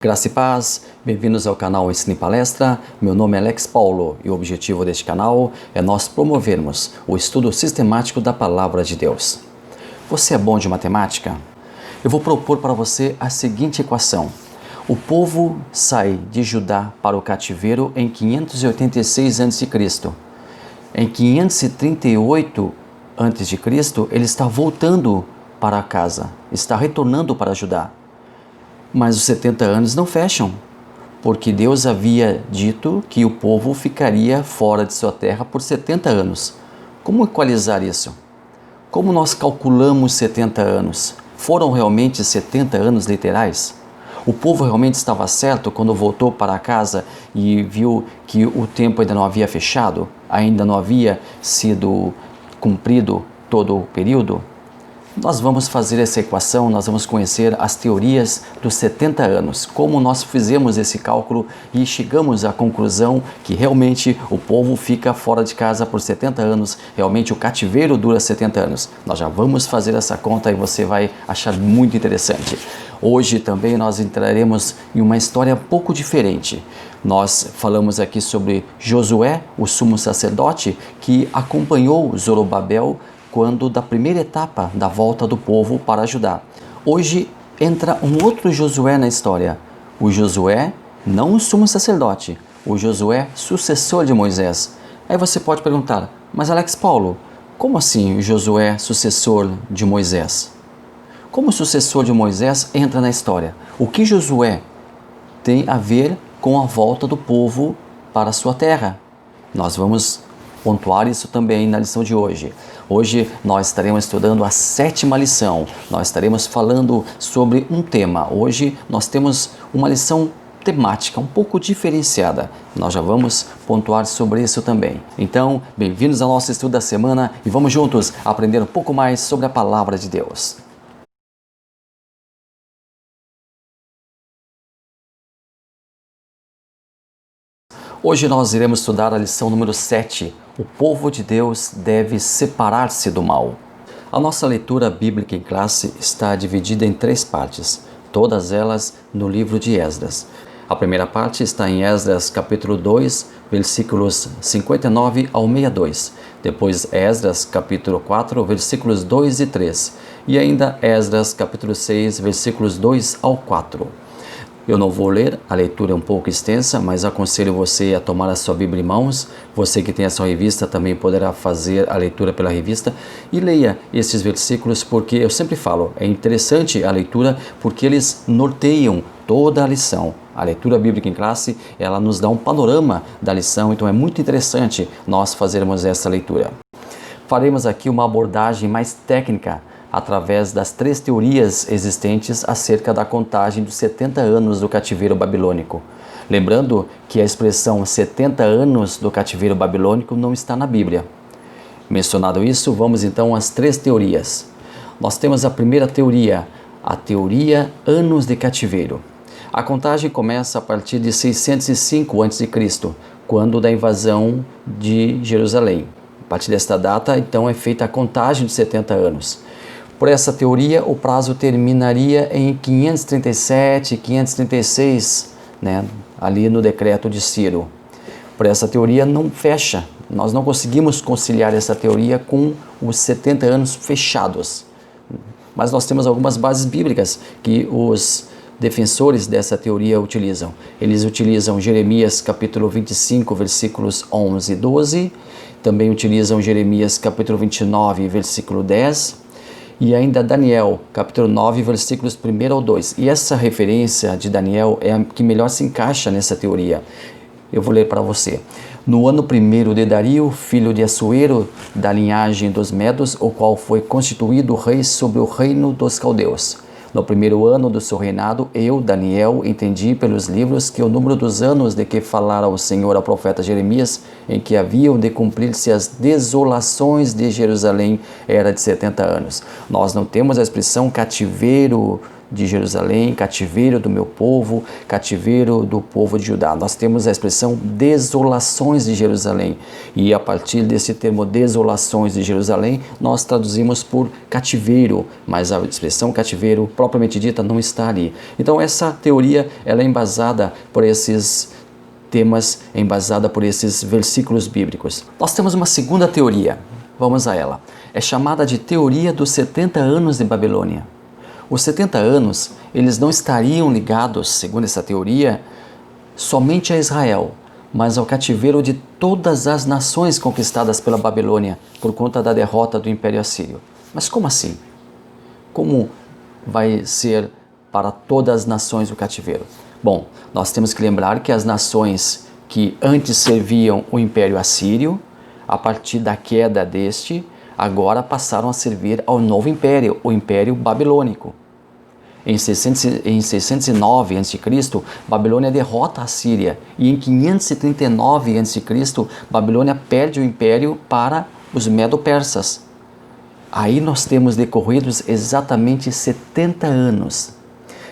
Graça e paz, bem-vindos ao canal Ensino e Palestra. Meu nome é Alex Paulo e o objetivo deste canal é nós promovermos o estudo sistemático da Palavra de Deus. Você é bom de matemática? Eu vou propor para você a seguinte equação. O povo sai de Judá para o cativeiro em 586 a.C. Em 538 a.C., ele está voltando para casa, está retornando para Judá. Mas os 70 anos não fecham, porque Deus havia dito que o povo ficaria fora de sua terra por 70 anos. Como equalizar isso? Como nós calculamos 70 anos? Foram realmente 70 anos literais? O povo realmente estava certo quando voltou para casa e viu que o tempo ainda não havia fechado? Ainda não havia sido cumprido todo o período? Nós vamos fazer essa equação, nós vamos conhecer as teorias dos 70 anos, como nós fizemos esse cálculo e chegamos à conclusão que realmente o povo fica fora de casa por 70 anos, realmente o cativeiro dura 70 anos. Nós já vamos fazer essa conta e você vai achar muito interessante. Hoje também nós entraremos em uma história um pouco diferente. Nós falamos aqui sobre Josué, o sumo sacerdote, que acompanhou Zorobabel quando da primeira etapa da volta do povo para Judá. Hoje entra um outro Josué na história. O Josué, não o sumo sacerdote, o Josué sucessor de Moisés. Aí você pode perguntar, mas Alex Paulo, como assim o Josué sucessor de Moisés? Como o sucessor de Moisés entra na história? O que Josué tem a ver com a volta do povo para a sua terra? Nós vamos pontuar isso também na lição de hoje. Hoje nós estaremos estudando a 7ª lição. Nós estaremos falando sobre um tema. Hoje nós temos uma lição temática um pouco diferenciada. Nós já vamos pontuar sobre isso também. Então, bem-vindos ao nosso estudo da semana e vamos juntos aprender um pouco mais sobre a Palavra de Deus. Hoje nós iremos estudar a lição número 7. O povo de Deus deve separar-se do mal. A nossa leitura bíblica em classe está dividida em 3 partes, todas elas no livro de Esdras. A primeira parte está em Esdras capítulo 2, versículos 59 ao 62. Depois Esdras capítulo 4, versículos 2 e 3. E ainda Esdras capítulo 6, versículos 2 ao 4. Eu não vou ler, a leitura é um pouco extensa, mas aconselho você a tomar a sua Bíblia em mãos. Você que tem a sua revista também poderá fazer a leitura pela revista e leia esses versículos, porque eu sempre falo, é interessante a leitura porque eles norteiam toda a lição. A leitura bíblica em classe, ela nos dá um panorama da lição, então é muito interessante nós fazermos essa leitura. Faremos aqui uma abordagem mais técnica através das 3 teorias existentes acerca da contagem dos 70 anos do cativeiro babilônico. Lembrando que a expressão 70 anos do cativeiro babilônico não está na Bíblia. Mencionado isso, vamos então às 3 teorias. Nós temos a primeira teoria, a teoria anos de cativeiro. A contagem começa a partir de 605 a.C., quando da invasão de Jerusalém. A partir desta data, então, é feita a contagem de 70 anos. Por essa teoria, o prazo terminaria em 537, 536, ali no decreto de Ciro. Por essa teoria não fecha, nós não conseguimos conciliar essa teoria com os 70 anos fechados. Mas nós temos algumas bases bíblicas que os defensores dessa teoria utilizam. Eles utilizam Jeremias capítulo 25, versículos 11 e 12, também utilizam Jeremias capítulo 29, versículo 10, e ainda Daniel, capítulo 9, versículos 1 ao 2. E essa referência de Daniel é a que melhor se encaixa nessa teoria. Eu vou ler para você. No ano 1º de Dario, filho de Assuero, da linhagem dos Medos, o qual foi constituído rei sobre o reino dos caldeus. No 1º ano do seu reinado, eu, Daniel, entendi pelos livros que o número dos anos de que falara o Senhor ao profeta Jeremias, em que haviam de cumprir-se as desolações de Jerusalém, era de 70 anos. Nós não temos a expressão cativeiro de Jerusalém, cativeiro do meu povo, cativeiro do povo de Judá. Nós temos a expressão desolações de Jerusalém, e a partir desse termo desolações de Jerusalém, nós traduzimos por cativeiro, mas a expressão cativeiro propriamente dita não está ali. Então essa teoria ela é embasada por esses temas, embasada por esses versículos bíblicos. Nós temos uma segunda teoria, vamos a ela. É chamada de teoria dos 70 anos de Babilônia. Os 70 anos, eles não estariam ligados, segundo essa teoria, somente a Israel, mas ao cativeiro de todas as nações conquistadas pela Babilônia por conta da derrota do Império Assírio. Mas como assim? Como vai ser para todas as nações o cativeiro? Bom, nós temos que lembrar que as nações que antes serviam o Império Assírio, a partir da queda deste, agora passaram a servir ao novo império, o Império Babilônico. Em 609 a.C., Babilônia derrota a Síria, e em 539 a.C., Babilônia perde o império para os Medo-Persas. Aí nós temos decorridos exatamente 70 anos.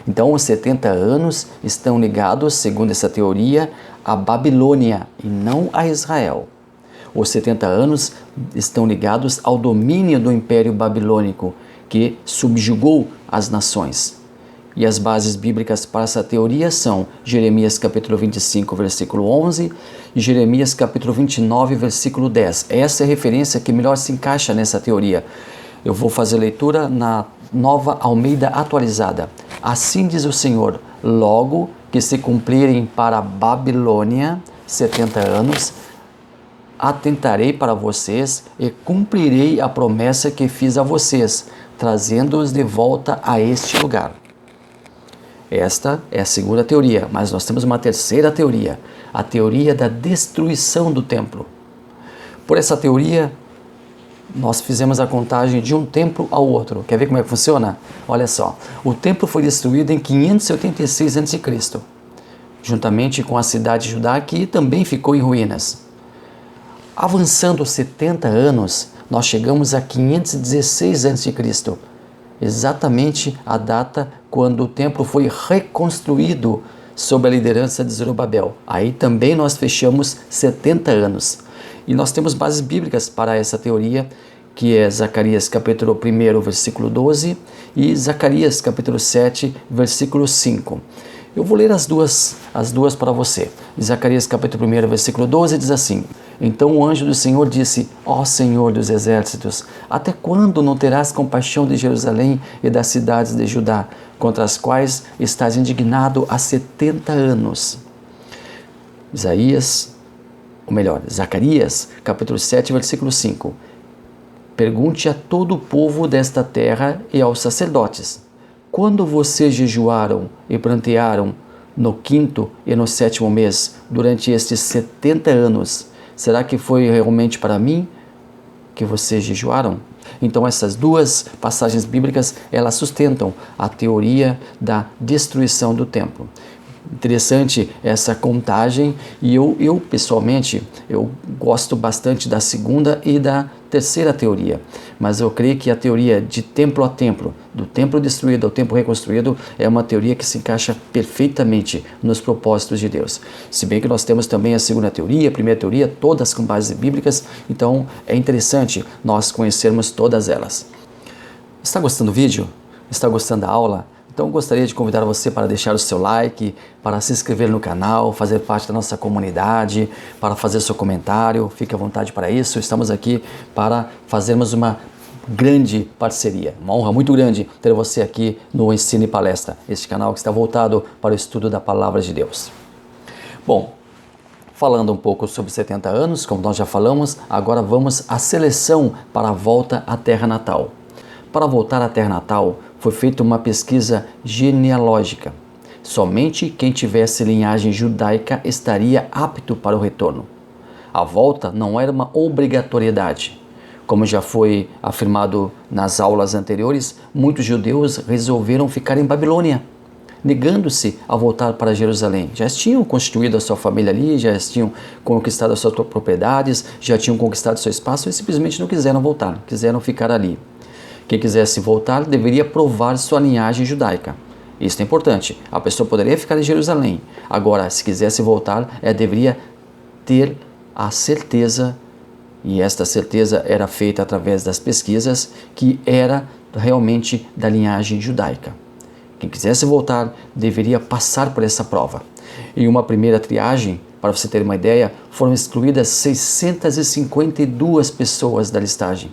Então, os 70 anos estão ligados, segundo essa teoria, à Babilônia e não a Israel. Os 70 anos estão ligados ao domínio do Império Babilônico, que subjugou as nações. E as bases bíblicas para essa teoria são Jeremias capítulo 25, versículo 11 e Jeremias capítulo 29, versículo 10. Essa é a referência que melhor se encaixa nessa teoria. Eu vou fazer leitura na Nova Almeida Atualizada. Assim diz o Senhor, logo que se cumprirem para a Babilônia 70 anos, atentarei para vocês e cumprirei a promessa que fiz a vocês, trazendo-os de volta a este lugar. Esta é a segunda teoria, mas nós temos uma terceira teoria, a teoria da destruição do templo. Por essa teoria, nós fizemos a contagem de um templo ao outro. Quer ver como é que funciona? Olha só, o templo foi destruído em 586 a.C., juntamente com a cidade de Judá, que também ficou em ruínas. Avançando 70 anos, nós chegamos a 516 a.C., exatamente a data quando o templo foi reconstruído sob a liderança de Zorobabel. Aí também nós fechamos 70 anos. E nós temos bases bíblicas para essa teoria, que é Zacarias capítulo 1, versículo 12 e Zacarias capítulo 7, versículo 5. Eu vou ler as duas para você. Zacarias capítulo 1, versículo 12 diz assim: Então o anjo do Senhor disse, ó Senhor dos exércitos, até quando não terás compaixão de Jerusalém e das cidades de Judá, contra as quais estás indignado há 70 anos? Zacarias capítulo 7, versículo 5. Pergunte a todo o povo desta terra e aos sacerdotes, quando vocês jejuaram e prantearam no 5º e no 7º mês, durante estes 70 anos, será que foi realmente para mim que vocês jejuaram? Então essas duas passagens bíblicas, elas sustentam a teoria da destruição do templo. Interessante essa contagem, e eu pessoalmente, eu gosto bastante da segunda e da terceira teoria, mas eu creio que a teoria de templo a templo, do templo destruído ao templo reconstruído, é uma teoria que se encaixa perfeitamente nos propósitos de Deus. Se bem que nós temos também a segunda teoria, a primeira teoria, todas com bases bíblicas, então é interessante nós conhecermos todas elas. Está gostando do vídeo? Está gostando da aula? Então gostaria de convidar você para deixar o seu like, para se inscrever no canal, fazer parte da nossa comunidade, para fazer seu comentário. Fique à vontade para isso. Estamos aqui para fazermos uma grande parceria. Uma honra muito grande ter você aqui no Ensino e Palestra, este canal que está voltado para o estudo da Palavra de Deus. Bom, falando um pouco sobre 70 anos, como nós já falamos, agora vamos à seleção para a volta à terra natal. Para voltar à terra natal, foi feita uma pesquisa genealógica. Somente quem tivesse linhagem judaica estaria apto para o retorno. A volta não era uma obrigatoriedade. Como já foi afirmado nas aulas anteriores, muitos judeus resolveram ficar em Babilônia, negando-se a voltar para Jerusalém. Já tinham constituído a sua família ali, já tinham conquistado as suas propriedades, já tinham conquistado seu espaço e simplesmente não quiseram voltar, quiseram ficar ali. Quem quisesse voltar deveria provar sua linhagem judaica. Isso é importante. A pessoa poderia ficar em Jerusalém. Agora, se quisesse voltar, deveria ter a certeza, e esta certeza era feita através das pesquisas, que era realmente da linhagem judaica. Quem quisesse voltar deveria passar por essa prova. Em uma primeira triagem, para você ter uma ideia, foram excluídas 652 pessoas da listagem.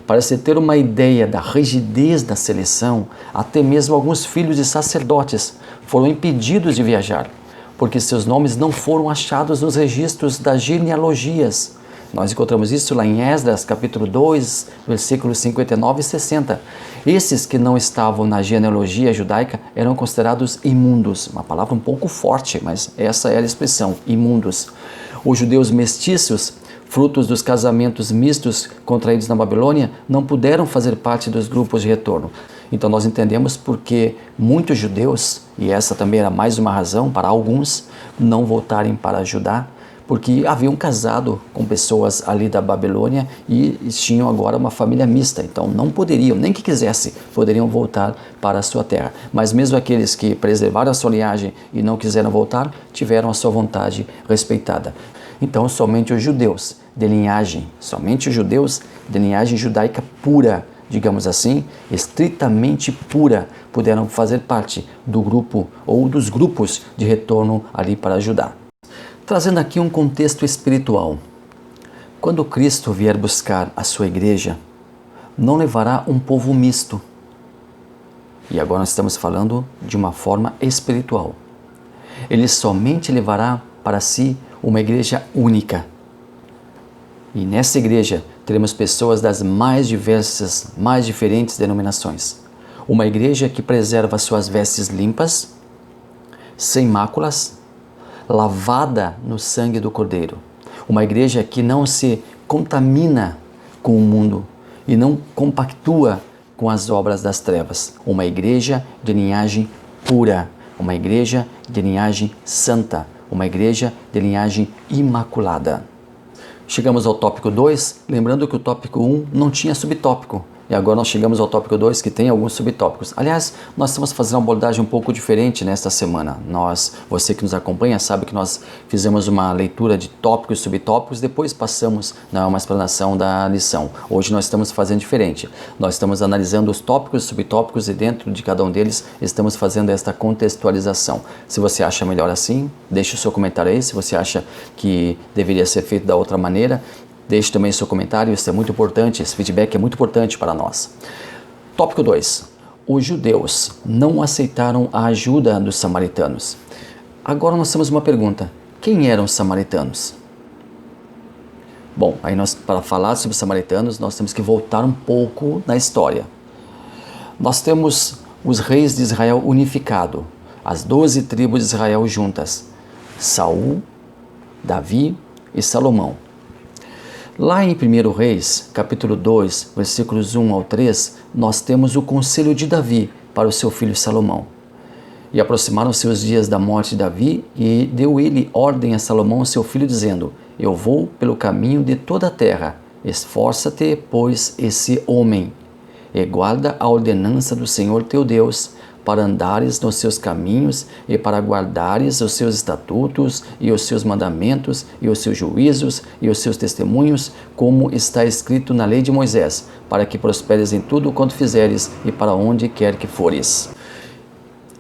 Para você ter uma ideia da rigidez da seleção, até mesmo alguns filhos de sacerdotes foram impedidos de viajar, porque seus nomes não foram achados nos registros das genealogias. Nós encontramos isso lá em Esdras, capítulo 2, versículos 59 e 60. Esses que não estavam na genealogia judaica eram considerados imundos. Uma palavra um pouco forte, mas essa era a expressão, imundos. Os judeus mestiços, frutos dos casamentos mistos contraídos na Babilônia, não puderam fazer parte dos grupos de retorno. Então nós entendemos porque muitos judeus, e essa também era mais uma razão para alguns não voltarem para Judá, porque haviam casado com pessoas ali da Babilônia e tinham agora uma família mista, então não poderiam, nem que quisessem, poderiam voltar para a sua terra. Mas mesmo aqueles que preservaram a sua linhagem e não quiseram voltar, tiveram a sua vontade respeitada. Então somente os judeus de linhagem judaica pura, digamos assim, estritamente pura, puderam fazer parte do grupo ou dos grupos de retorno ali para Judá. Trazendo aqui um contexto espiritual. Quando Cristo vier buscar a sua igreja, não levará um povo misto. E agora nós estamos falando de uma forma espiritual. Ele somente levará para si uma igreja única. E nessa igreja teremos pessoas das mais diversas, mais diferentes denominações. Uma igreja que preserva suas vestes limpas, sem máculas, lavada no sangue do Cordeiro. Uma igreja que não se contamina com o mundo e não compactua com as obras das trevas. Uma igreja de linhagem pura, uma igreja de linhagem santa, uma igreja de linhagem imaculada. Chegamos ao tópico 2, lembrando que o tópico 1 não tinha subtópico. E agora nós chegamos ao tópico 2, que tem alguns subtópicos. Aliás, nós estamos fazendo uma abordagem um pouco diferente nesta semana. Você que nos acompanha sabe que nós fizemos uma leitura de tópicos e subtópicos, depois passamos uma explanação da lição. Hoje nós estamos fazendo diferente. Nós estamos analisando os tópicos e subtópicos e dentro de cada um deles estamos fazendo esta contextualização. Se você acha melhor assim, deixe o seu comentário aí. Se você acha que deveria ser feito da outra maneira, deixe também seu comentário, isso é muito importante, esse feedback é muito importante para nós. Tópico 2. Os judeus não aceitaram a ajuda dos samaritanos. Agora nós temos uma pergunta. Quem eram os samaritanos? Bom, aí para falar sobre os samaritanos, nós temos que voltar um pouco na história. Nós temos os reis de Israel unificado, as 12 tribos de Israel juntas, Saul, Davi e Salomão. Lá em 1 Reis, capítulo 2, versículos 1 ao 3, nós temos o conselho de Davi para o seu filho Salomão. E aproximaram-se os dias da morte de Davi, e deu ele ordem a Salomão, seu filho, dizendo: Eu vou pelo caminho de toda a terra. Esforça-te, pois, esse homem, e guarda a ordenança do Senhor teu Deus, para andares nos seus caminhos e para guardares os seus estatutos e os seus mandamentos e os seus juízos e os seus testemunhos, como está escrito na lei de Moisés, para que prosperes em tudo quanto fizeres e para onde quer que fores.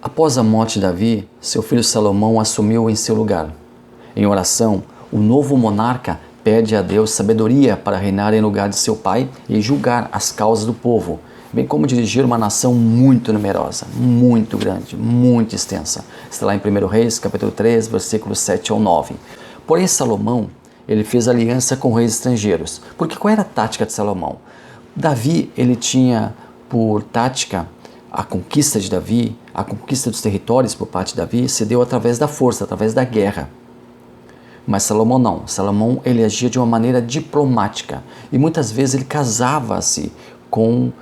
Após a morte de Davi, seu filho Salomão assumiu em seu lugar. Em oração, o novo monarca pede a Deus sabedoria para reinar em lugar de seu pai e julgar as causas do povo, bem como dirigir uma nação muito numerosa, muito grande, muito extensa. Está lá em 1 Reis, capítulo 3, versículos 7 ao 9. Porém, Salomão, ele fez aliança com reis estrangeiros. Porque qual era a tática de Salomão? Davi, ele tinha por tática a conquista de Davi, a conquista dos territórios por parte de Davi, se deu através da força, através da guerra. Mas Salomão não. Salomão, ele agia de uma maneira diplomática. E muitas vezes ele casava-se com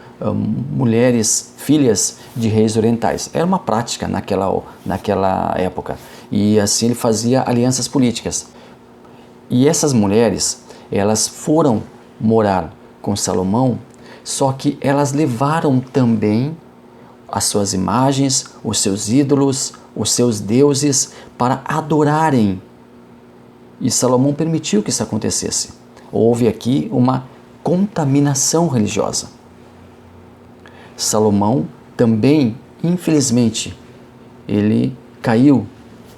mulheres, filhas de reis orientais. Era uma prática naquela época. E assim ele fazia alianças políticas. E essas mulheres, elas foram morar com Salomão, só que elas levaram também as suas imagens, os seus ídolos, os seus deuses, para adorarem. E Salomão permitiu que isso acontecesse. Houve aqui uma contaminação religiosa. Salomão também, infelizmente, ele caiu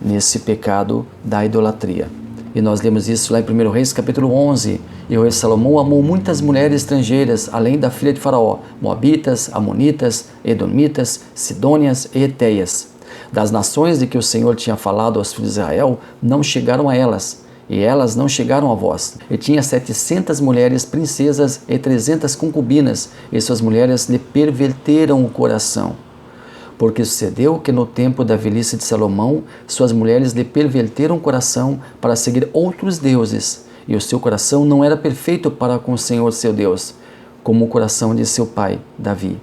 nesse pecado da idolatria. E nós lemos isso lá em 1 Reis, capítulo 11. E o rei Salomão amou muitas mulheres estrangeiras, além da filha de Faraó, moabitas, amonitas, edomitas, sidônias e eteias. Das nações de que o Senhor tinha falado aos filhos de Israel, não chegaram a elas, e elas não chegaram a vós. E tinha 700 mulheres princesas e 300 concubinas, e suas mulheres lhe perverteram o coração. Porque sucedeu que no tempo da velhice de Salomão, suas mulheres lhe perverteram o coração para seguir outros deuses, e o seu coração não era perfeito para com o Senhor seu Deus, como o coração de seu pai, Davi.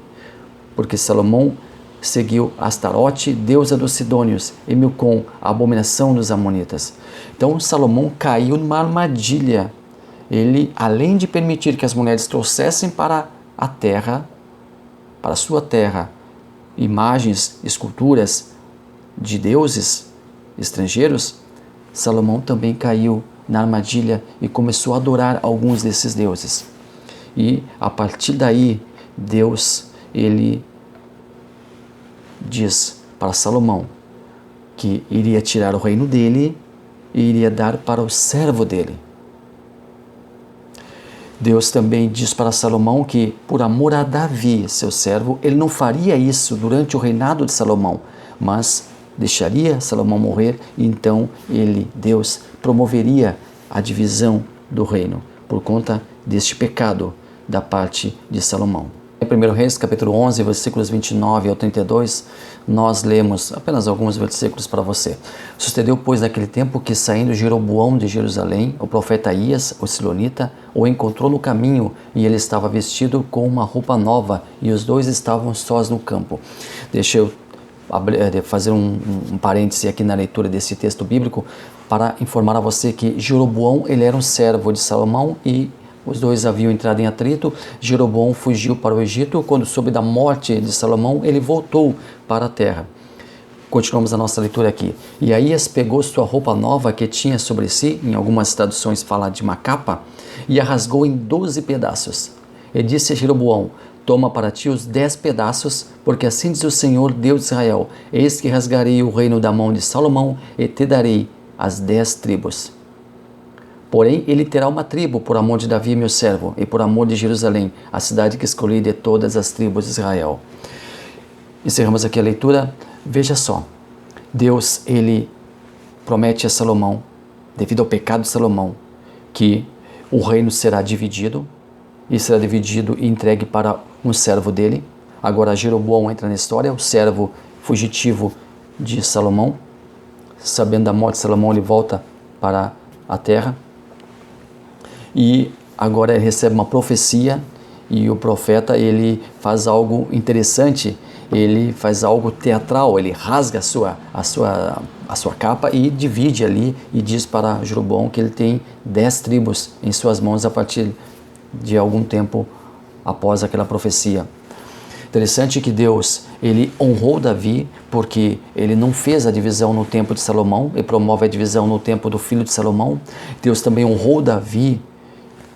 Porque Salomão seguiu Astarote, deusa dos Sidônios, e Milcom, a abominação dos Amonitas. Então Salomão caiu numa armadilha. Ele, além de permitir que as mulheres trouxessem para a terra, para a sua terra, imagens, esculturas de deuses estrangeiros, Salomão também caiu na armadilha e começou a adorar alguns desses deuses. E a partir daí, Deus, ele diz para Salomão que iria tirar o reino dele e iria dar para o servo dele. Deus também diz para Salomão que, por amor a Davi, seu servo, ele não faria isso durante o reinado de Salomão, mas deixaria Salomão morrer e então ele, Deus, promoveria a divisão do reino por conta deste pecado da parte de Salomão. Em 1 Reis, capítulo 11, versículos 29 ao 32, nós lemos apenas alguns versículos para você. Sucedeu, pois, naquele tempo que, saindo Jeroboão de Jerusalém, o profeta Aías, o silonita, o encontrou no caminho, e ele estava vestido com uma roupa nova, e os dois estavam sós no campo. Deixa eu fazer um parêntese aqui na leitura desse texto bíblico para informar a você que Jeroboão, ele era um servo de Salomão e os dois haviam entrado em atrito. Jeroboão fugiu para o Egito. Quando soube da morte de Salomão, ele voltou para a terra. Continuamos a nossa leitura aqui. E Aías pegou sua roupa nova que tinha sobre si, em algumas traduções fala de uma capa, e a rasgou em 12 pedaços. E disse a Jeroboão: toma para ti os 10 pedaços, porque assim diz o Senhor, Deus de Israel: eis que rasgarei o reino da mão de Salomão e te darei as 10 tribos. Porém, ele terá uma tribo por amor de Davi, meu servo, e por amor de Jerusalém, a cidade que escolhi de todas as tribos de Israel. Encerramos aqui a leitura. Veja só, Deus, ele promete a Salomão, devido ao pecado de Salomão, que o reino será dividido, e será dividido e entregue para um servo dele. Agora Jeroboão entra na história, o servo fugitivo de Salomão. Sabendo da morte de Salomão, ele volta para a terra. E agora ele recebe uma profecia, e o profeta, ele faz algo interessante, ele faz algo teatral, ele rasga a sua capa e divide ali, e diz para Jeroboão que ele tem 10 tribos em suas mãos a partir de algum tempo após aquela profecia. Interessante que Deus, ele honrou Davi, porque ele não fez a divisão no tempo de Salomão, e promove a divisão no tempo do filho de Salomão. Deus também honrou Davi,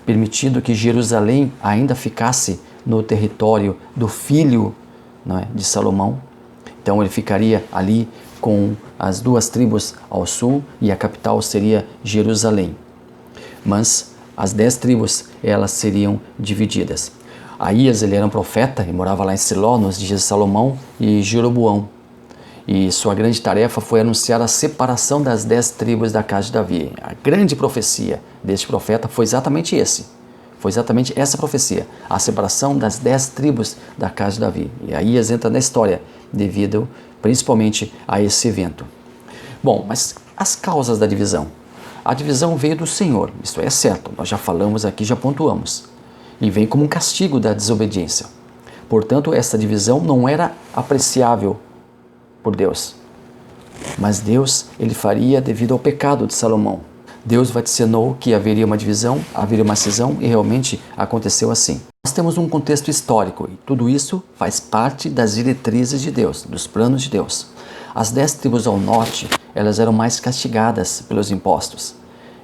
permitindo que Jerusalém ainda ficasse no território do filho, de Salomão. Então ele ficaria ali com as 2 tribos ao sul, e a capital seria Jerusalém. Mas as 10 tribos, elas seriam divididas. Aías, ele era um profeta e morava lá em Siló nos dias de Salomão e Jeroboão. E sua grande tarefa foi anunciar a separação das 10 tribos da casa de Davi. A grande profecia deste profeta foi exatamente essa profecia, a separação das 10 tribos da casa de Davi. E Aías entra na história devido principalmente a esse evento. Bom, mas as causas da divisão. A divisão veio do Senhor, isto é certo, nós já falamos aqui, já pontuamos. E vem como um castigo da desobediência. Portanto, essa divisão não era apreciável por Deus. Mas Deus, ele faria devido ao pecado de Salomão. Deus vaticinou que haveria uma divisão, haveria uma cisão, e realmente aconteceu assim. Nós temos um contexto histórico e tudo isso faz parte das diretrizes de Deus, dos planos de Deus. As 10 tribos ao norte, elas eram mais castigadas pelos impostos.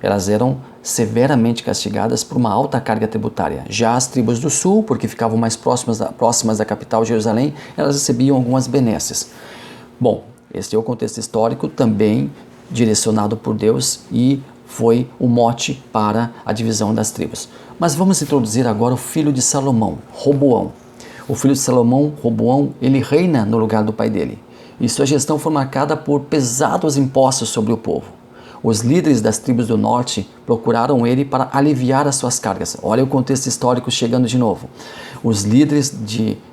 Elas eram severamente castigadas por uma alta carga tributária. Já as tribos do sul, porque ficavam mais próximas da capital Jerusalém, elas recebiam algumas benesses. Bom, este é o contexto histórico também direcionado por Deus e foi o mote para a divisão das tribos. Mas vamos introduzir agora o filho de Salomão, Roboão. O filho de Salomão, Roboão, ele reina no lugar do pai dele. E sua gestão foi marcada por pesados impostos sobre o povo. Os líderes das tribos do norte procuraram ele para aliviar as suas cargas. Olha o contexto histórico chegando de novo. Os líderes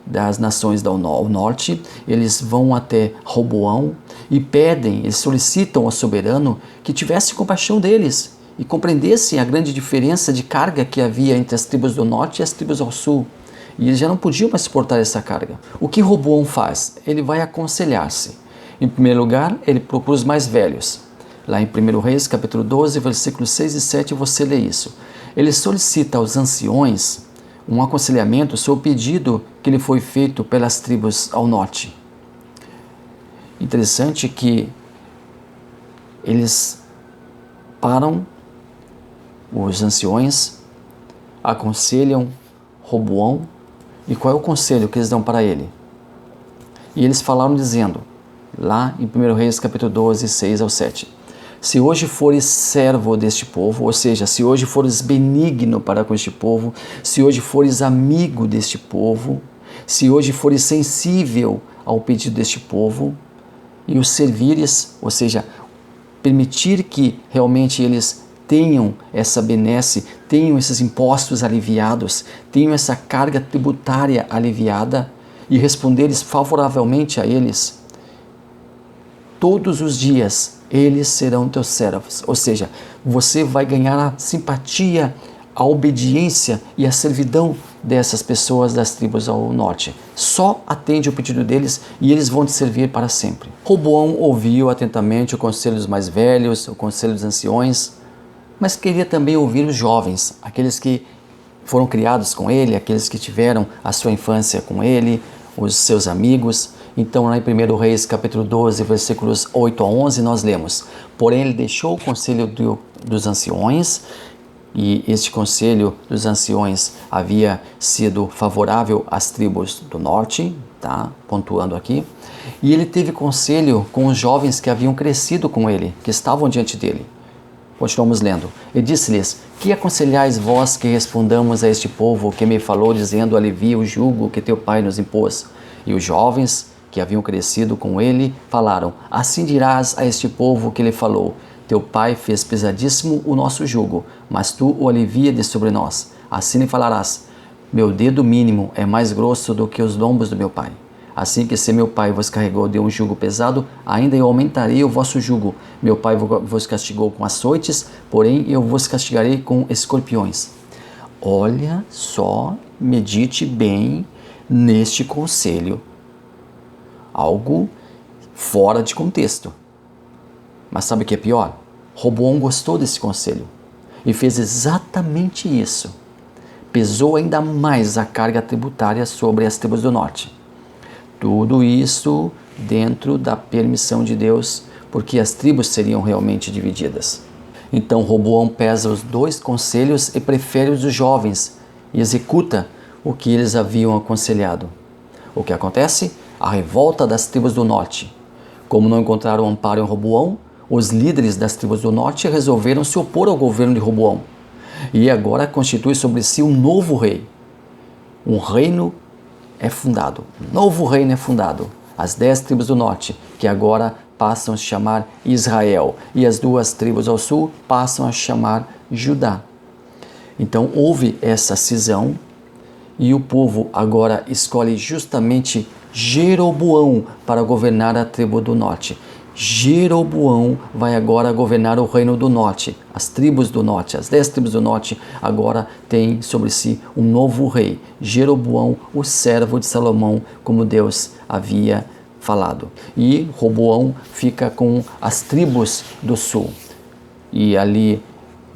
das nações do norte, eles vão até Roboão e pedem, eles solicitam ao soberano que tivesse compaixão deles e compreendesse a grande diferença de carga que havia entre as tribos do norte e as tribos ao sul. E eles já não podiam mais suportar essa carga. O que Roboão faz? Ele vai aconselhar-se. Em primeiro lugar, ele procura os mais velhos. Lá em 1 Reis, capítulo 12, versículos 6 e 7, você lê isso. Ele solicita aos anciões um aconselhamento sobre o pedido que lhe foi feito pelas tribos ao norte. Interessante que eles param, os anciões aconselham Roboão, e qual é o conselho que eles dão para ele? E eles falaram dizendo, lá em 1 Reis capítulo 12, 6 ao 7, se hoje fores servo deste povo, ou seja, se hoje fores benigno para com este povo, se hoje fores amigo deste povo, se hoje fores sensível ao pedido deste povo, e os servires, ou seja, permitir que realmente eles tenham essa benesse, tenham esses impostos aliviados, tenham essa carga tributária aliviada e responderes favoravelmente a eles, todos os dias eles serão teus servos. Ou seja, você vai ganhar a simpatia, a obediência e a servidão dessas pessoas das tribos ao norte. Só atende o pedido deles e eles vão te servir para sempre. Roboão ouviu atentamente o conselho dos mais velhos, o conselho dos anciões, mas queria também ouvir os jovens, aqueles que foram criados com ele, aqueles que tiveram a sua infância com ele, os seus amigos. Então, lá em 1 Reis, capítulo 12, versículos 8 a 11, nós lemos: porém, ele deixou o conselho dos anciões, e este conselho dos anciões havia sido favorável às tribos do norte, tá? Pontuando aqui. E ele teve conselho com os jovens que haviam crescido com ele, que estavam diante dele. Continuamos lendo. E disse-lhes: que aconselhais vós que respondamos a este povo que me falou, dizendo: alivia o jugo que teu pai nos impôs? E os jovens que haviam crescido com ele falaram: assim dirás a este povo que lhe falou: teu pai fez pesadíssimo o nosso jugo, mas tu o alivia de sobre nós. Assim lhe falarás: meu dedo mínimo é mais grosso do que os lombos do meu pai. Assim que se meu pai vos carregou de um jugo pesado, ainda eu aumentarei o vosso jugo. Meu pai vos castigou com açoites, porém eu vos castigarei com escorpiões. Olha só, medite bem neste conselho. Algo fora de contexto. Mas sabe o que é pior? Roboão gostou desse conselho e fez exatamente isso. Pesou ainda mais a carga tributária sobre as tribos do norte. Tudo isso dentro da permissão de Deus, porque as tribos seriam realmente divididas. Então Roboão pesa os dois conselhos e prefere os dos jovens e executa o que eles haviam aconselhado. O que acontece? A revolta das tribos do norte. Como não encontraram amparo em Roboão, os líderes das tribos do norte resolveram se opor ao governo de Roboão. E agora constitui sobre si um novo rei. Um reino é fundado, um novo reino é fundado. As 10 tribos do norte, que agora passam a se chamar Israel, e as 2 tribos ao sul passam a chamar Judá. Então houve essa cisão e o povo agora escolhe justamente Jeroboão para governar a tribo do norte. Jeroboão vai agora governar o reino do norte. As tribos do norte, as 10 tribos do norte agora têm sobre si um novo rei, Jeroboão, o servo de Salomão, como Deus havia falado. E Roboão fica com as tribos do sul. E ali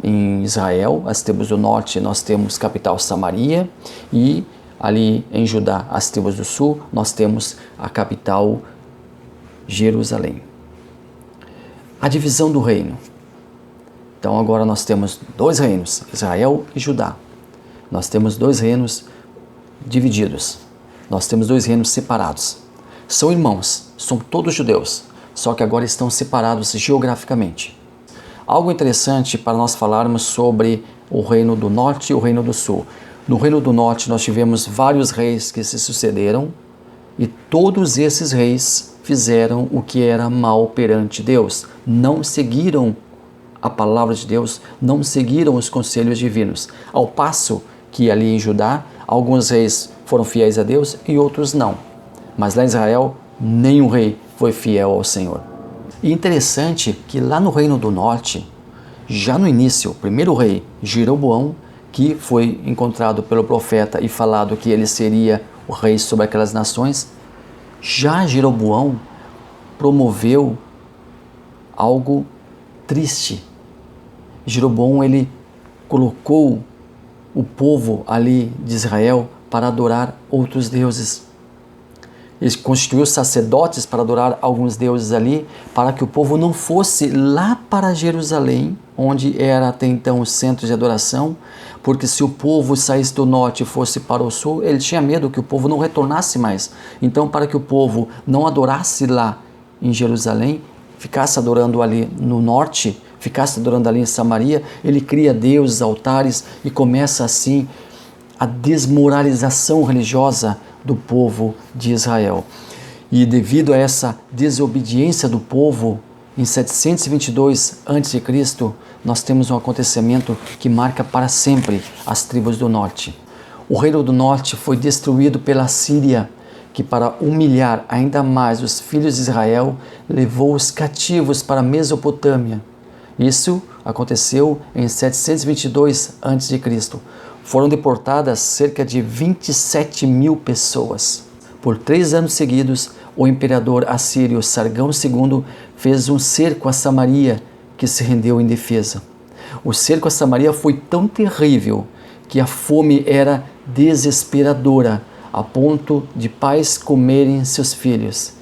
em Israel, as tribos do norte, nós temos capital Samaria, e ali em Judá, as tribos do sul, nós temos a capital Jerusalém. A divisão do reino. Então agora nós temos dois reinos, Israel e Judá. Nós temos dois reinos divididos. Nós temos dois reinos separados. São irmãos, são todos judeus, só que agora estão separados geograficamente. Algo interessante para nós falarmos sobre o reino do norte e o reino do sul. No reino do norte nós tivemos vários reis que se sucederam e todos esses reis fizeram o que era mal perante Deus. Não seguiram a palavra de Deus, não seguiram os conselhos divinos. Ao passo que ali em Judá, alguns reis foram fiéis a Deus e outros não. Mas lá em Israel, nenhum rei foi fiel ao Senhor. E interessante que lá no reino do norte, já no início, o primeiro rei, Jeroboão, que foi encontrado pelo profeta e falado que ele seria o rei sobre aquelas nações, já Jeroboão promoveu algo triste. Jeroboão, ele colocou o povo ali de Israel para adorar outros deuses. Ele constituiu sacerdotes para adorar alguns deuses ali, para que o povo não fosse lá para Jerusalém, onde era até então o centro de adoração, porque se o povo saísse do norte e fosse para o sul, ele tinha medo que o povo não retornasse mais. Então, para que o povo não adorasse lá em Jerusalém, ficasse adorando ali no norte, ficasse adorando ali em Samaria, ele cria deuses, altares e começa assim a desmoralização religiosa do povo de Israel. E devido a essa desobediência do povo, em 722 a.C., nós temos um acontecimento que marca para sempre as tribos do norte. O reino do norte foi destruído pela Síria, que para humilhar ainda mais os filhos de Israel, levou os cativos para a Mesopotâmia. Isso aconteceu em 722 a.C. Foram deportadas cerca de 27 mil pessoas. Por 3 anos seguidos, o imperador assírio Sargão II fez um cerco a Samaria, que se rendeu em defesa. O cerco a Samaria foi tão terrível que a fome era desesperadora, a ponto de pais comerem seus filhos.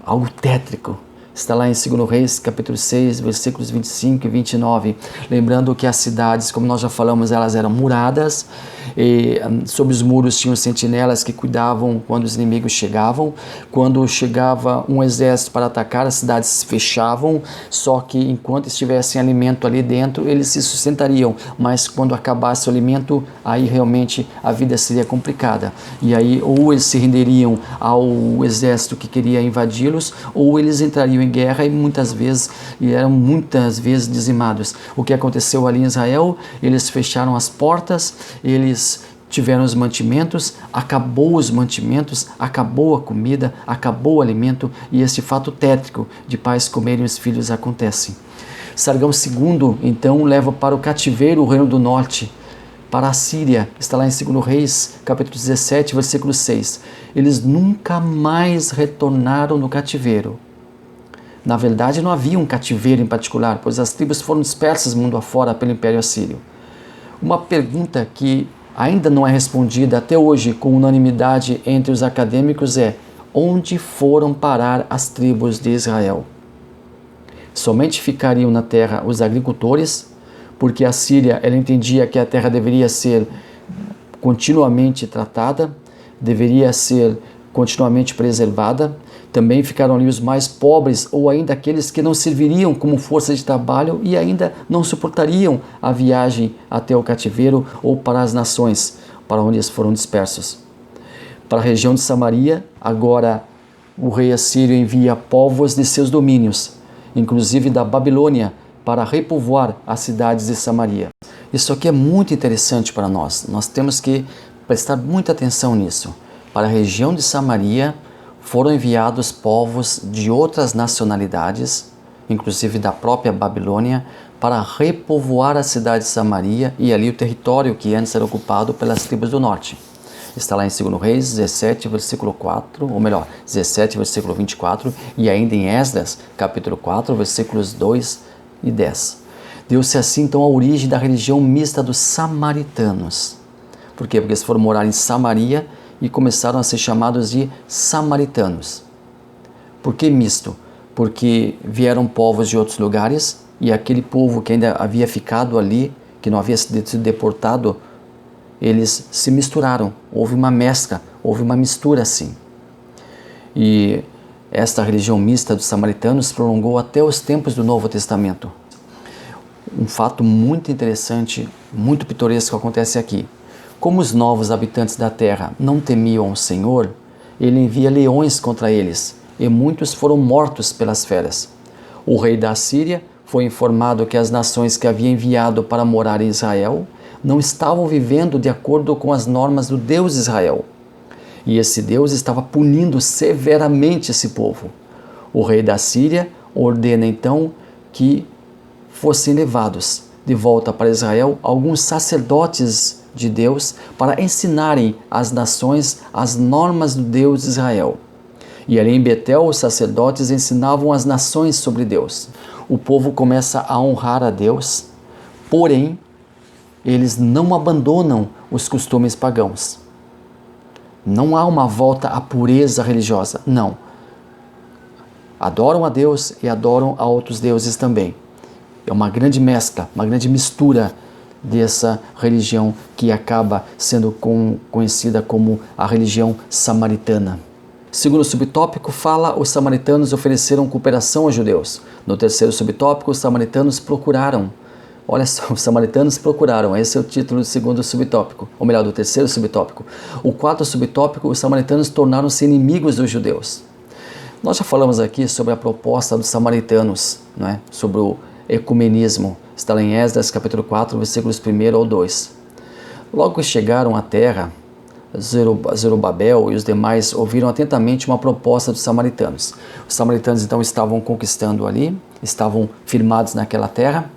Algo tétrico. Está lá em 2 Reis, capítulo 6, versículos 25 e 29. Lembrando que as cidades, como nós já falamos, elas eram muradas. E sobre os muros tinham sentinelas que cuidavam quando os inimigos chegavam. Quando chegava um exército para atacar, as cidades se fechavam. Só que enquanto estivessem alimento ali dentro, eles se sustentariam. Mas quando acabasse o alimento, aí realmente a vida seria complicada. E aí ou eles se renderiam ao exército que queria invadi-los, ou eles entrariam em guerra e eram muitas vezes dizimados. O que aconteceu ali em Israel? Eles fecharam as portas, eles tiveram os mantimentos, acabou os mantimentos, acabou a comida, acabou o alimento, e esse fato tétrico de pais comerem os filhos acontece. Sargão II, então, leva para o cativeiro o reino do norte, para a Síria. Está lá em 2 Reis, capítulo 17, versículo 6. Eles nunca mais retornaram no cativeiro. Na verdade, não havia um cativeiro em particular, pois as tribos foram dispersas mundo afora pelo Império Assírio. Uma pergunta que ainda não é respondida até hoje com unanimidade entre os acadêmicos é: onde foram parar as tribos de Israel? Somente ficariam na terra os agricultores, porque a Síria ela entendia que a terra deveria ser continuamente tratada, deveria ser continuamente preservada. Também ficaram ali os mais pobres, ou ainda aqueles que não serviriam como força de trabalho e ainda não suportariam a viagem até o cativeiro ou para as nações para onde eles foram dispersos. Para a região de Samaria, agora o rei assírio envia povos de seus domínios, inclusive da Babilônia, para repovoar as cidades de Samaria. Isso aqui é muito interessante para nós. Nós temos que prestar muita atenção nisso. Para a região de Samaria foram enviados povos de outras nacionalidades, inclusive da própria Babilônia, para repovoar a cidade de Samaria e ali o território que antes era ocupado pelas tribos do norte. Está lá em 2 Reis 17, versículo 4, ou melhor, 17, versículo 24, e ainda em Esdras, capítulo 4, versículos 2 e 10. Deu-se assim então a origem da religião mista dos samaritanos. Por quê? Porque eles foram morar em Samaria e começaram a ser chamados de samaritanos. Por que misto? Porque vieram povos de outros lugares e aquele povo que ainda havia ficado ali, que não havia sido deportado, eles se misturaram. Houve uma mescla, houve uma mistura assim. E esta religião mista dos samaritanos prolongou até os tempos do Novo Testamento. Um fato muito interessante, muito pitoresco acontece aqui. Como os novos habitantes da terra não temiam o Senhor, ele envia leões contra eles, e muitos foram mortos pelas feras. O rei da Assíria foi informado que as nações que havia enviado para morar em Israel não estavam vivendo de acordo com as normas do Deus Israel. E esse Deus estava punindo severamente esse povo. O rei da Síria ordena então que fossem levados de volta para Israel alguns sacerdotes de Deus para ensinarem às nações as normas do Deus Israel. E ali em Betel os sacerdotes ensinavam as nações sobre Deus. O povo começa a honrar a Deus, porém eles não abandonam os costumes pagãos. Não há uma volta à pureza religiosa, não. Adoram a Deus e adoram a outros deuses também. É uma grande mescla, uma grande mistura dessa religião que acaba sendo conhecida como a religião samaritana. Segundo subtópico, fala: os samaritanos ofereceram cooperação aos judeus. No terceiro subtópico, os samaritanos procuraram. Olha só, os samaritanos procuraram. Esse é o título do segundo subtópico, ou melhor, do terceiro subtópico. O quarto subtópico, os samaritanos tornaram-se inimigos dos judeus. Nós já falamos aqui sobre a proposta dos samaritanos, não é? Sobre o ecumenismo. Está lá em Esdras, capítulo 4, versículos 1 ao 2. Logo que chegaram à terra, Zorobabel e os demais ouviram atentamente uma proposta dos samaritanos. Os samaritanos então estavam conquistando ali, estavam firmados naquela terra,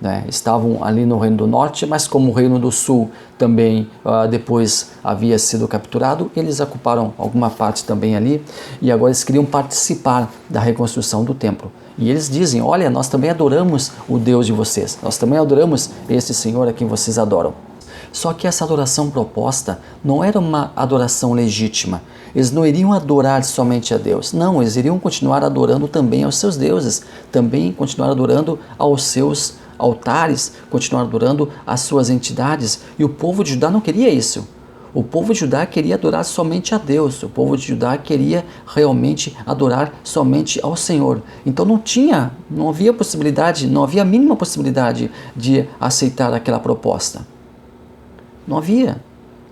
né? Estavam ali no Reino do Norte, mas como o Reino do Sul também depois havia sido capturado, eles ocuparam alguma parte também ali e agora eles queriam participar da reconstrução do templo. E eles dizem: olha, nós também adoramos o Deus de vocês, nós também adoramos esse Senhor a quem vocês adoram. Só que essa adoração proposta não era uma adoração legítima. Eles não iriam adorar somente a Deus. Não, eles iriam continuar adorando também aos seus deuses, também continuar adorando aos seus altares, continuar adorando as suas entidades. E o povo de Judá não queria isso. O povo de Judá queria adorar somente a Deus. O povo de Judá queria realmente adorar somente ao Senhor. Então não havia possibilidade, não havia a mínima possibilidade de aceitar aquela proposta. Não havia,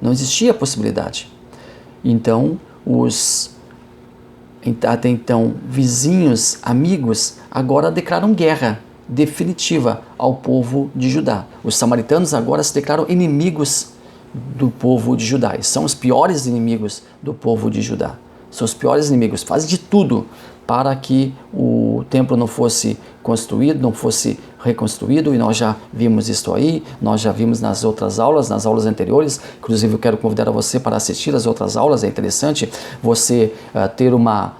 não existia possibilidade. Então, os até então vizinhos, amigos, agora declaram guerra definitiva ao povo de Judá. Os samaritanos agora se declaram inimigos do povo de Judá. E são os piores inimigos do povo de Judá. São os piores inimigos. Fazem de tudo para que o templo não fosse construído, não fosse reconstruído, e nós já vimos isso aí, nós já vimos nas outras aulas, nas aulas anteriores. Inclusive eu quero convidar você para assistir as outras aulas. É interessante você ter uma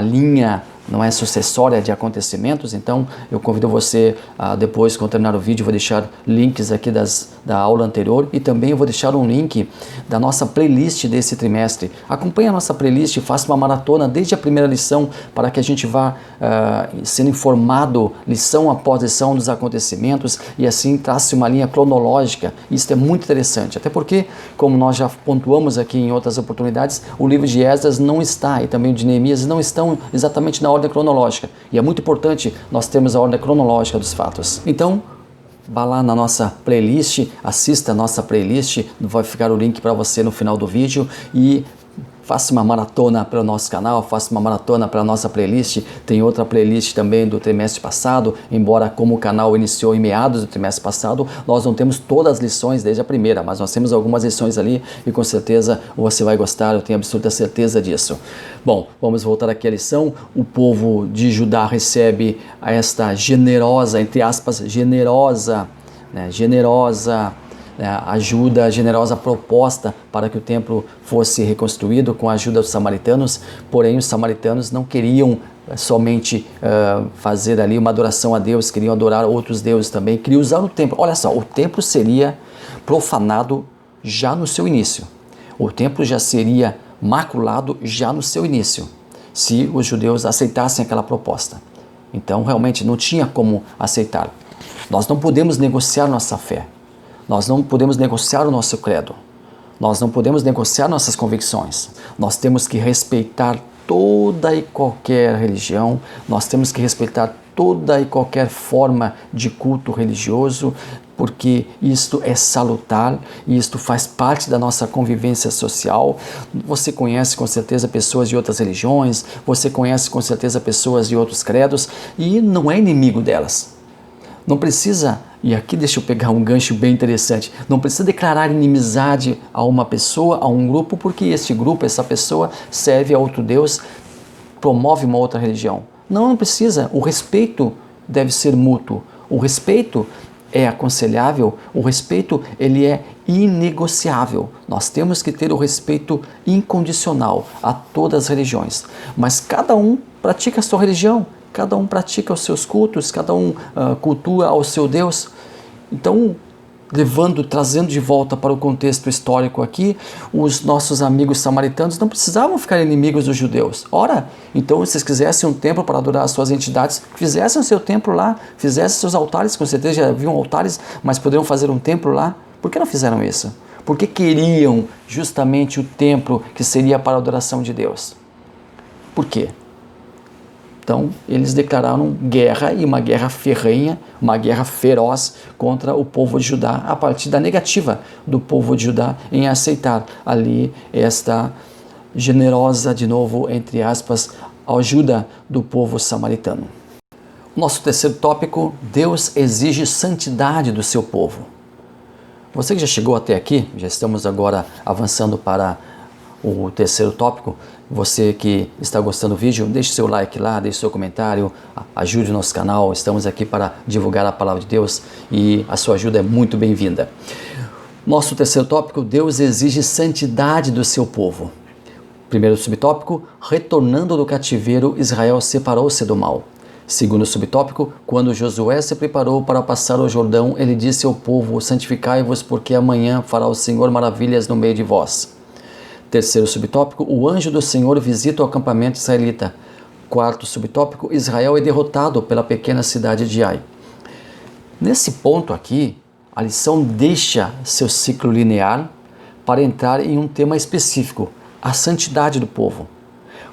linha, não é, sucessória de acontecimentos. Então eu convido você depois, quando terminar o vídeo, eu vou deixar links aqui da aula anterior, e também eu vou deixar um link da nossa playlist desse trimestre. Acompanhe a nossa playlist e faça uma maratona desde a primeira lição, para que a gente vá sendo informado lição após lição dos acontecimentos, e assim trace uma linha cronológica. Isso é muito interessante, até porque, como nós já pontuamos aqui em outras oportunidades, o livro de Esdras não está, e também o de Neemias não estão exatamente na ordem cronológica, e é muito importante nós termos a ordem cronológica dos fatos. Então, vá lá na nossa playlist, assista a nossa playlist, vai ficar o link para você no final do vídeo, e faça uma maratona para o nosso canal, faça uma maratona para a nossa playlist. Tem outra playlist também do trimestre passado, embora como o canal iniciou em meados do trimestre passado, nós não temos todas as lições desde a primeira, mas nós temos algumas lições ali e com certeza você vai gostar, eu tenho absoluta certeza disso. Bom, vamos voltar aqui à lição. O povo de Judá recebe esta generosa, entre aspas, generosa ajuda, generosa proposta para que o templo fosse reconstruído com a ajuda dos samaritanos. Porém, os samaritanos não queriam somente fazer ali uma adoração a Deus, queriam adorar outros deuses também, queriam usar o templo. Olha só, o templo seria profanado já no seu início. O templo já seria maculado já no seu início, se os judeus aceitassem aquela proposta. Então, realmente, não tinha como aceitar. Nós não podemos negociar nossa fé. Nós não podemos negociar o nosso credo. Nós não podemos negociar nossas convicções. Nós temos que respeitar toda e qualquer religião. Nós temos que respeitar toda e qualquer forma de culto religioso, porque isto é salutar e isto faz parte da nossa convivência social. Você conhece com certeza pessoas de outras religiões, você conhece com certeza pessoas de outros credos e não é inimigo delas. Não precisa, e aqui deixa eu pegar um gancho bem interessante, não precisa declarar inimizade a uma pessoa, a um grupo, porque este grupo, essa pessoa serve a outro Deus, promove uma outra religião. Não precisa, o respeito deve ser mútuo, o respeito é aconselhável, o respeito ele é inegociável. Nós temos que ter o respeito incondicional a todas as religiões, mas cada um pratica a sua religião, cada um pratica os seus cultos, cada um cultua ao seu Deus. Então, trazendo de volta para o contexto histórico aqui, os nossos amigos samaritanos não precisavam ficar inimigos dos judeus. Ora, então se eles quisessem um templo para adorar as suas entidades, fizessem o seu templo lá, fizessem seus altares, com certeza já haviam altares, mas poderiam fazer um templo lá. Por que não fizeram isso? Porque queriam justamente o templo que seria para a adoração de Deus. Por quê? Então, eles declararam guerra, e uma guerra ferrenha, uma guerra feroz contra o povo de Judá, a partir da negativa do povo de Judá em aceitar ali esta generosa, de novo, entre aspas, ajuda do povo samaritano. Nosso terceiro tópico: Deus exige santidade do seu povo. Você que já chegou até aqui, já estamos agora avançando para o terceiro tópico. Você que está gostando do vídeo, deixe seu like lá, deixe seu comentário, ajude o nosso canal. Estamos aqui para divulgar a palavra de Deus e a sua ajuda é muito bem-vinda. Nosso terceiro tópico: Deus exige santidade do seu povo. Primeiro subtópico: retornando do cativeiro, Israel separou-se do mal. Segundo subtópico: quando Josué se preparou para passar o Jordão, ele disse ao povo: santificai-vos, porque amanhã fará o Senhor maravilhas no meio de vós. Terceiro subtópico: o anjo do Senhor visita o acampamento israelita. Quarto subtópico: Israel é derrotado pela pequena cidade de Ai. Nesse ponto aqui, a lição deixa seu ciclo linear para entrar em um tema específico: a santidade do povo.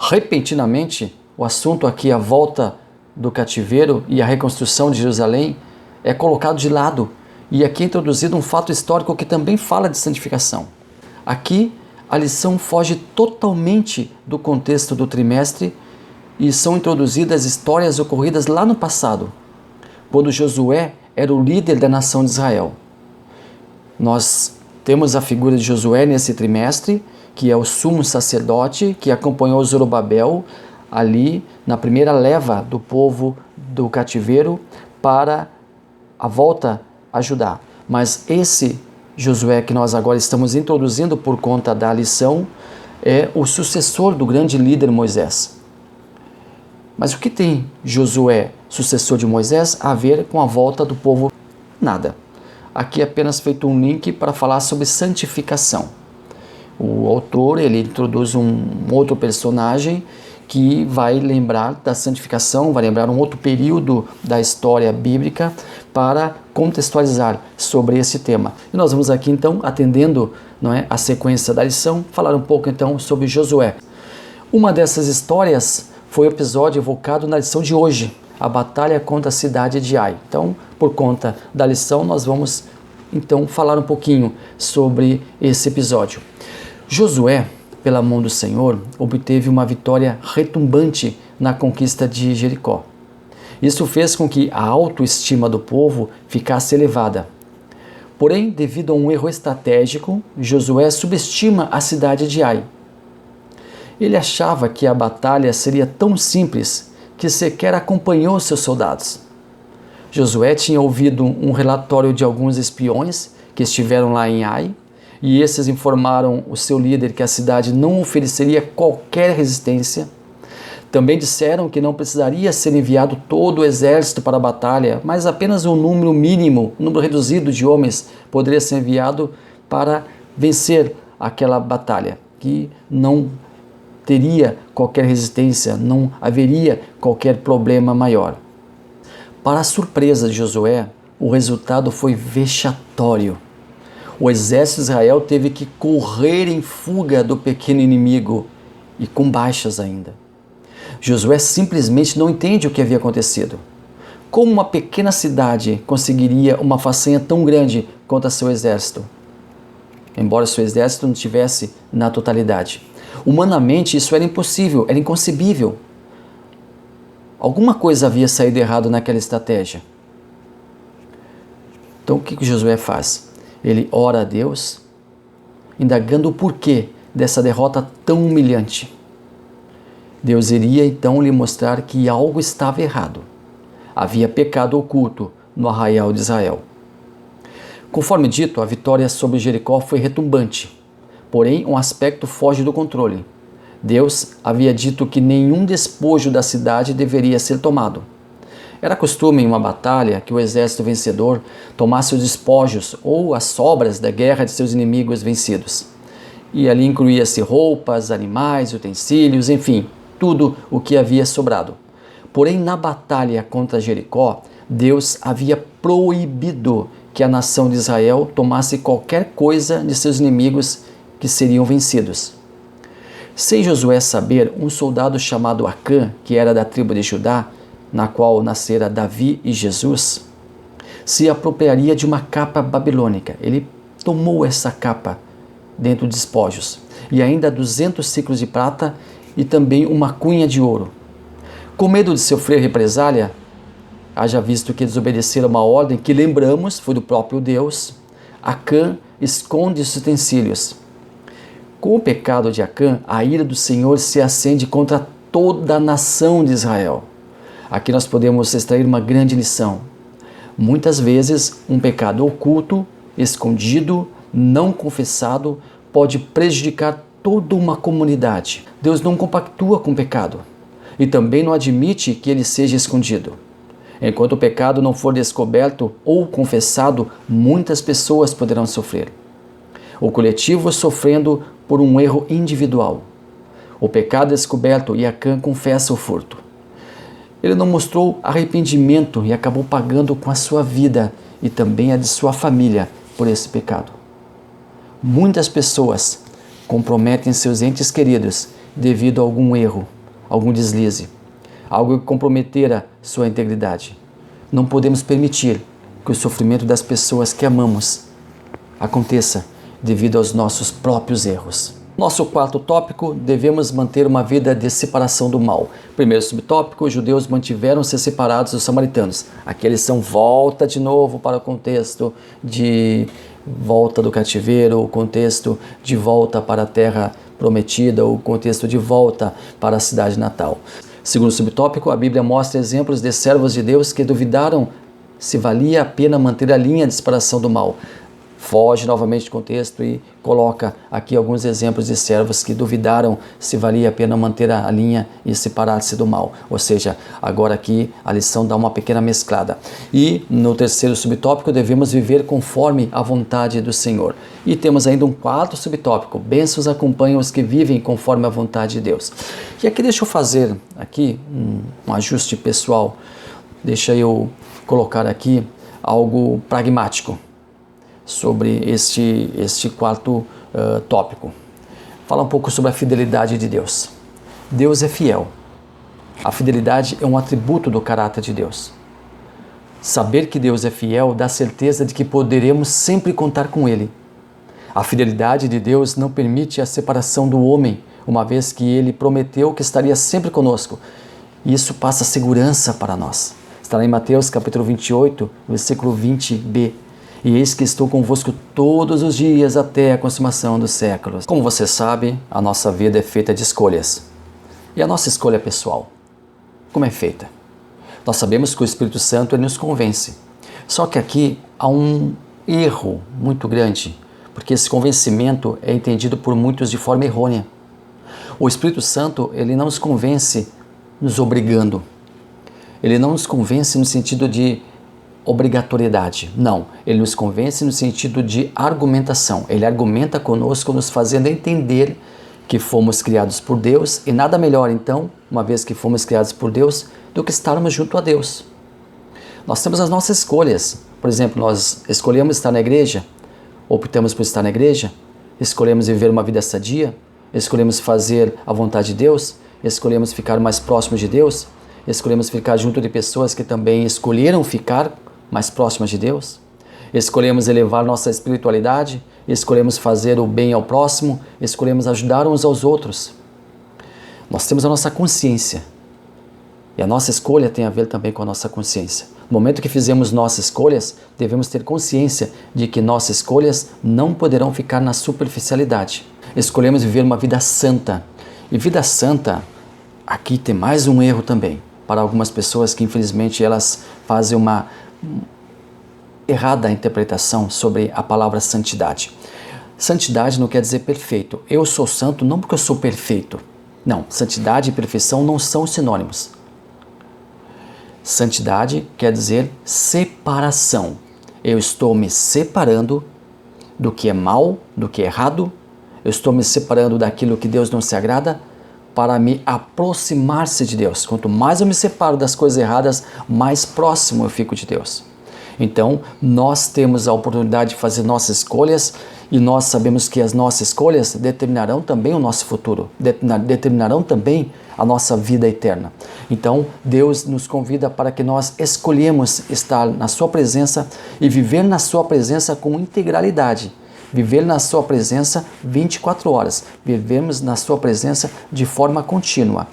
Repentinamente, o assunto aqui, a volta do cativeiro e a reconstrução de Jerusalém, é colocado de lado, e aqui é introduzido um fato histórico que também fala de santificação. Aqui, a lição foge totalmente do contexto do trimestre e são introduzidas histórias ocorridas lá no passado, quando Josué era o líder da nação de Israel. Nós temos a figura de Josué nesse trimestre, que é o sumo sacerdote que acompanhou Zorobabel ali na primeira leva do povo do cativeiro para a volta a Judá. Mas esse Josué que nós agora estamos introduzindo por conta da lição é o sucessor do grande líder Moisés. Mas o que tem Josué, sucessor de Moisés, a ver com a volta do povo? Nada. Aqui é apenas feito um link para falar sobre santificação. O autor ele introduz um outro personagem que vai lembrar da santificação, vai lembrar um outro período da história bíblica para contextualizar sobre esse tema. E nós vamos aqui então, atendendo a sequência da lição, falar um pouco então sobre Josué. Uma dessas histórias foi o episódio evocado na lição de hoje, a batalha contra a cidade de Ai. Então, por conta da lição, nós vamos então falar um pouquinho sobre esse episódio. Josué, pela mão do Senhor, obteve uma vitória retumbante na conquista de Jericó. Isso fez com que a autoestima do povo ficasse elevada. Porém, devido a um erro estratégico, Josué subestima a cidade de Ai. Ele achava que a batalha seria tão simples que sequer acompanhou seus soldados. Josué tinha ouvido um relatório de alguns espiões que estiveram lá em Ai, e esses informaram o seu líder que a cidade não ofereceria qualquer resistência. Também disseram que não precisaria ser enviado todo o exército para a batalha, mas apenas um número mínimo, um número reduzido de homens poderia ser enviado para vencer aquela batalha, que não teria qualquer resistência, não haveria qualquer problema maior. Para a surpresa de Josué, o resultado foi vexatório. O exército de Israel teve que correr em fuga do pequeno inimigo e com baixas ainda. Josué simplesmente não entende o que havia acontecido. Como uma pequena cidade conseguiria uma façanha tão grande contra seu exército? Embora seu exército não estivesse na totalidade. Humanamente isso era impossível, era inconcebível. Alguma coisa havia saído errado naquela estratégia. Então o que Josué faz? Ele ora a Deus, indagando o porquê dessa derrota tão humilhante. Deus iria então lhe mostrar que algo estava errado. Havia pecado oculto no arraial de Israel. Conforme dito, a vitória sobre Jericó foi retumbante. Porém, um aspecto foge do controle. Deus havia dito que nenhum despojo da cidade deveria ser tomado. Era costume em uma batalha que o exército vencedor tomasse os despojos ou as sobras da guerra de seus inimigos vencidos. E ali incluía-se roupas, animais, utensílios, enfim, tudo o que havia sobrado. Porém, na batalha contra Jericó, Deus havia proibido que a nação de Israel tomasse qualquer coisa de seus inimigos que seriam vencidos. Sem Josué saber, um soldado chamado Acã, que era da tribo de Judá, na qual nascera Davi e Jesus, se apropriaria de uma capa babilônica. Ele tomou essa capa dentro de despojos, e ainda 200 ciclos de prata e também uma cunha de ouro. Com medo de sofrer represália, haja visto que desobedeceram uma ordem que, lembramos, foi do próprio Deus, Acã esconde os utensílios. Com o pecado de Acã, a ira do Senhor se acende contra toda a nação de Israel. Aqui nós podemos extrair uma grande lição. Muitas vezes, um pecado oculto, escondido, não confessado, pode prejudicar toda uma comunidade. Deus não compactua com o pecado e também não admite que ele seja escondido. Enquanto o pecado não for descoberto ou confessado, muitas pessoas poderão sofrer. O coletivo sofrendo por um erro individual. O pecado é descoberto e Acã confessa o furto. Ele não mostrou arrependimento e acabou pagando com a sua vida e também a de sua família por esse pecado. Muitas pessoas comprometem seus entes queridos devido a algum erro, algum deslize, algo que comprometera sua integridade. Não podemos permitir que o sofrimento das pessoas que amamos aconteça devido aos nossos próprios erros. Nosso quarto tópico, devemos manter uma vida de separação do mal. Primeiro subtópico, os judeus mantiveram-se separados dos samaritanos. Aqui eles são volta de novo para o contexto de volta do cativeiro, o contexto de volta para a terra prometida, o contexto de volta para a cidade natal. Segundo subtópico, a Bíblia mostra exemplos de servos de Deus que duvidaram se valia a pena manter a linha de separação do mal. Foge novamente do contexto e coloca aqui alguns exemplos de servos que duvidaram se valia a pena manter a linha e separar-se do mal. Ou seja, agora aqui a lição dá uma pequena mesclada. E no terceiro subtópico, devemos viver conforme a vontade do Senhor. E temos ainda um quarto subtópico, bênçãos acompanham os que vivem conforme a vontade de Deus. E aqui deixa eu fazer aqui um ajuste pessoal, deixa eu colocar aqui algo pragmático sobre este quarto tópico. Fala um pouco sobre a fidelidade de Deus. Deus é fiel. A fidelidade é um atributo do caráter de Deus. Saber que Deus é fiel dá certeza de que poderemos sempre contar com Ele. A fidelidade de Deus não permite a separação do homem, uma vez que Ele prometeu que estaria sempre conosco. E isso passa segurança para nós. Está em Mateus capítulo 28, versículo 20b. E eis que estou convosco todos os dias até a consumação dos séculos. Como você sabe, a nossa vida é feita de escolhas. E a nossa escolha pessoal, como é feita? Nós sabemos que o Espírito Santo ele nos convence. Só que aqui há um erro muito grande, porque esse convencimento é entendido por muitos de forma errônea. O Espírito Santo ele não nos convence nos obrigando. Ele não nos convence no sentido de obrigatoriedade. Não, ele nos convence no sentido de argumentação. Ele argumenta conosco, nos fazendo entender que fomos criados por Deus e nada melhor então, uma vez que fomos criados por Deus, do que estarmos junto a Deus. Nós temos as nossas escolhas. Por exemplo, nós escolhemos estar na igreja, optamos por estar na igreja, escolhemos viver uma vida sadia, escolhemos fazer a vontade de Deus, escolhemos ficar mais próximos de Deus, escolhemos ficar junto de pessoas que também escolheram ficar mais próximas de Deus, escolhemos elevar nossa espiritualidade, escolhemos fazer o bem ao próximo, escolhemos ajudar uns aos outros. Nós temos a nossa consciência e a nossa escolha tem a ver também com a nossa consciência. No momento que fizemos nossas escolhas, devemos ter consciência de que nossas escolhas não poderão ficar na superficialidade. Escolhemos viver uma vida santa. E vida santa, aqui tem mais um erro também, para algumas pessoas que infelizmente elas fazem uma errada interpretação sobre a palavra santidade. Santidade não quer dizer perfeito. Eu sou santo não porque eu sou perfeito. Não, santidade e perfeição não são sinônimos. Santidade quer dizer separação. Eu estou me separando do que é mal, do que é errado. Eu estou me separando daquilo que Deus não se agrada para me aproximar-se de Deus. Quanto mais eu me separo das coisas erradas, mais próximo eu fico de Deus. Então, nós temos a oportunidade de fazer nossas escolhas e nós sabemos que as nossas escolhas determinarão também o nosso futuro, determinarão também a nossa vida eterna. Então, Deus nos convida para que nós escolhemos estar na sua presença e viver na sua presença com integralidade. Viver na sua presença 24 horas, vivemos na sua presença de forma contínua.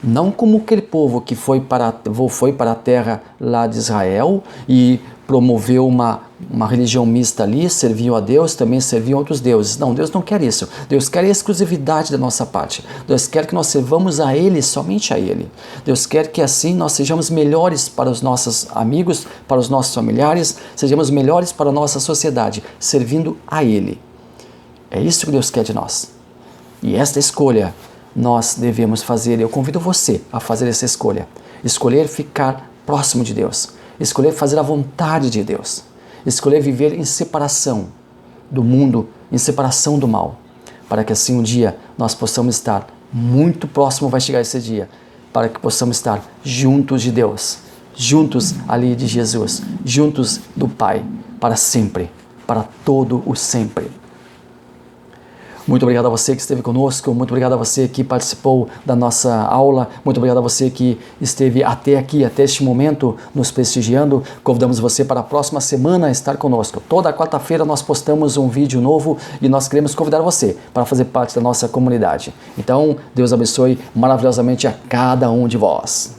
Não como aquele povo que foi para a terra lá de Israel e promoveu uma religião mista ali, serviam a Deus, também serviam outros deuses. Não, Deus não quer isso. Deus quer a exclusividade da nossa parte. Deus quer que nós servamos a Ele, somente a Ele. Deus quer que assim nós sejamos melhores para os nossos amigos, para os nossos familiares, sejamos melhores para a nossa sociedade, servindo a Ele. É isso que Deus quer de nós. E esta escolha nós devemos fazer. Eu convido você a fazer essa escolha. Escolher ficar próximo de Deus. Escolher fazer a vontade de Deus. Escolher viver em separação do mundo, em separação do mal. Para que assim um dia nós possamos estar muito próximo, vai chegar esse dia, para que possamos estar juntos de Deus, juntos ali de Jesus, juntos do Pai, para sempre, para todo o sempre. Muito obrigado a você que esteve conosco, muito obrigado a você que participou da nossa aula, muito obrigado a você que esteve até aqui, até este momento, nos prestigiando. Convidamos você para a próxima semana estar conosco. Toda quarta-feira nós postamos um vídeo novo e nós queremos convidar você para fazer parte da nossa comunidade. Então, Deus abençoe maravilhosamente a cada um de vós.